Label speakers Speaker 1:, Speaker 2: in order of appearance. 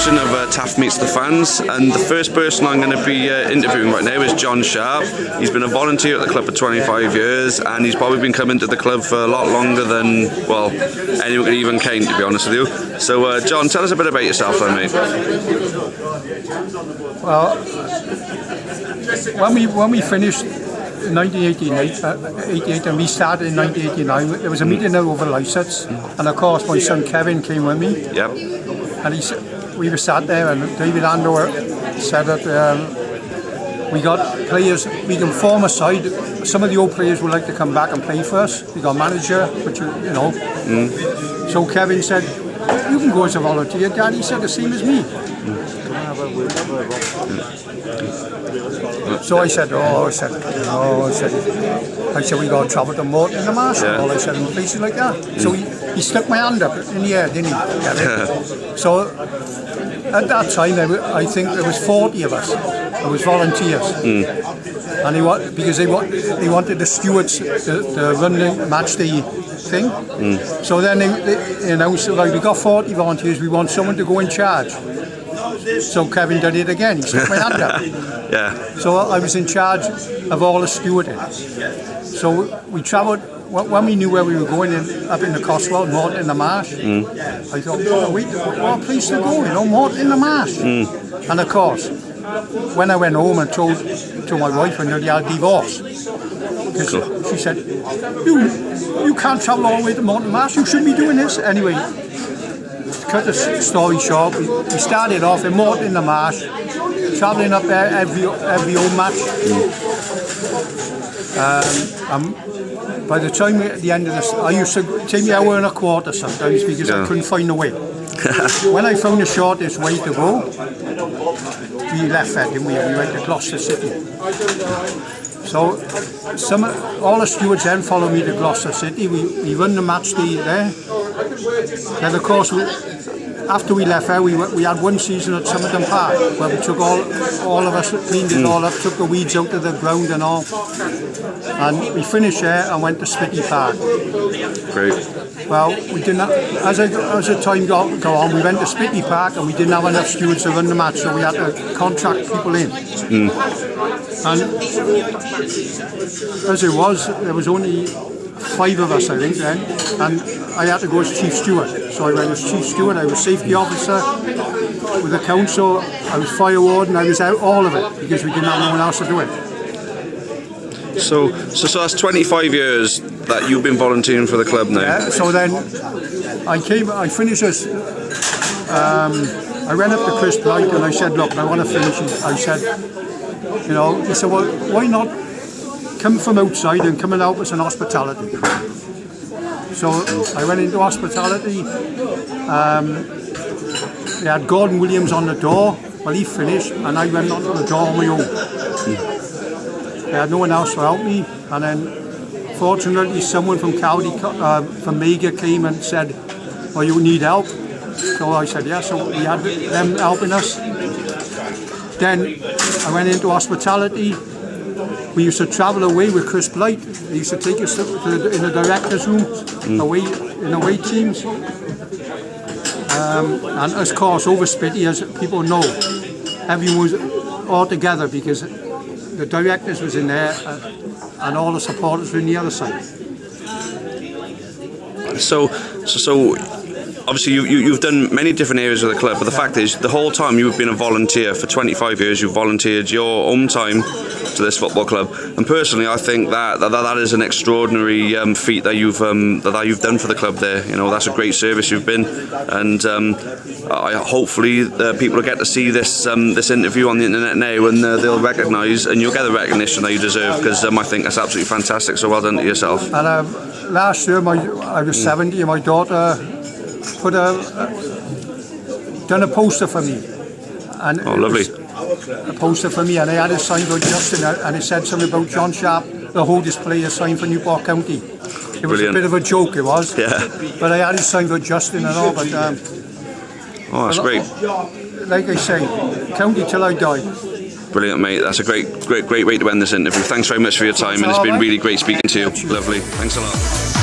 Speaker 1: edition of Taff Meets the Fans, and the first person I'm going to be interviewing right now is John Sharpe. He's been a volunteer at the club for 25 years, and he's probably been coming to the club for a lot longer than, well, anyone could even count, to be honest with you. So, John, tell us a bit about yourself then, mate.
Speaker 2: Well, when we finished in 1988 and we started in 1989, there was a meeting over Lysets, and of course my son Kevin came with me.
Speaker 1: Yep.
Speaker 2: And he said, we were sat there, and David Andover said that we got players, we can form a side. Some of the old players would like to come back and play for us. We got a manager, which you know. So Kevin said, you can go as a volunteer. Daddy said the same as me. So I said, I said, we got to travel to Morton in the Marsh. I said, in places like that. So he stuck my hand up in the air, didn't he? So at that time, I think there was 40 of us. There was volunteers. And because they wanted the stewards to run the match day thing. So then they announced, like, we got 40 volunteers, we want someone to go in charge. So Kevin did it again, he stuck my hand up. So I was in charge of all the stewarding. So we travelled, when we knew where we were going, up in the Cotswold, Morton in the Marsh, I thought, what a place to go, you know, Morton in the Marsh. And of course, when I went home and told my wife, I nearly had a divorce. Because she said, you can't travel all the way to Morton Marsh, you shouldn't be doing this. Anyway, to cut the story short, we started off in Morton in the Marsh, travelling up there every home match. By the time at the end of this, I used to take me an hour and a quarter sometimes because I couldn't find the way. When I found the shortest way to go, we left there, didn't we? We went to Gloucester City. So all the stewards then followed me to Gloucester City. We run the match day there. Then of course, after we left there, we had one season at Somerton Park where we took all of us, cleaned it all up, took the weeds out of the ground and all. And we finished there and went to Spitty Park.
Speaker 1: Great.
Speaker 2: Well, we didn't have, as the time go on, we went to Spitty Park and we didn't have enough stewards to run the match, so we had to contract people in. And as it was, there was only 5 of us, I think, then, and I had to go as chief steward. So I went as chief steward, I was safety officer with the council, I was fire warden, I was out all of it because we didn't have no one else to do it.
Speaker 1: So that's 25 years that you've been volunteering for the club now.
Speaker 2: Yeah, so then I finished as, I went up to Chris Blight and I said, look, I want to finish it. I said, you know, he said, well, why not come from outside and come and help us in hospitality? So I went into hospitality. They had Gordon Williams on the door. Well, he finished, and I went onto the door on my own. They had no one else to help me, and then fortunately someone from from Mega came and said, well, you need help. So I said, yeah, so we had them helping us. Then I went into hospitality. We used to travel away with Chris Blight. He used to take us in the director's room, away teams. And of course, over Spitty, as people know, everyone was all together because the directors was in there and all the supporters were on the other side.
Speaker 1: So obviously you've done many different areas of the club, but the fact is, the whole time you've been a volunteer for 25 years, you've volunteered your own time to this football club. And personally, I think that is an extraordinary feat that you've done for the club there. You know, that's a great service you've been, and hopefully people will get to see this interview on the internet now, and they'll recognise, and you'll get the recognition that you deserve, because I think that's absolutely fantastic. So well done to yourself.
Speaker 2: And last year, I was 70, and my daughter done a poster for me. And
Speaker 1: lovely.
Speaker 2: A poster for me, and I had it signed by Justin, and it said something about John Sharpe, the oldest player signed for Newport County. It was a bit of a joke, it was. Yeah. But I had it signed by Justin and all. But
Speaker 1: oh, that's great.
Speaker 2: Like I say, county till I die.
Speaker 1: Brilliant, mate. That's a great way to end this interview. Thanks very much for your time, and it's been really great speaking to you. Lovely. Thanks a lot.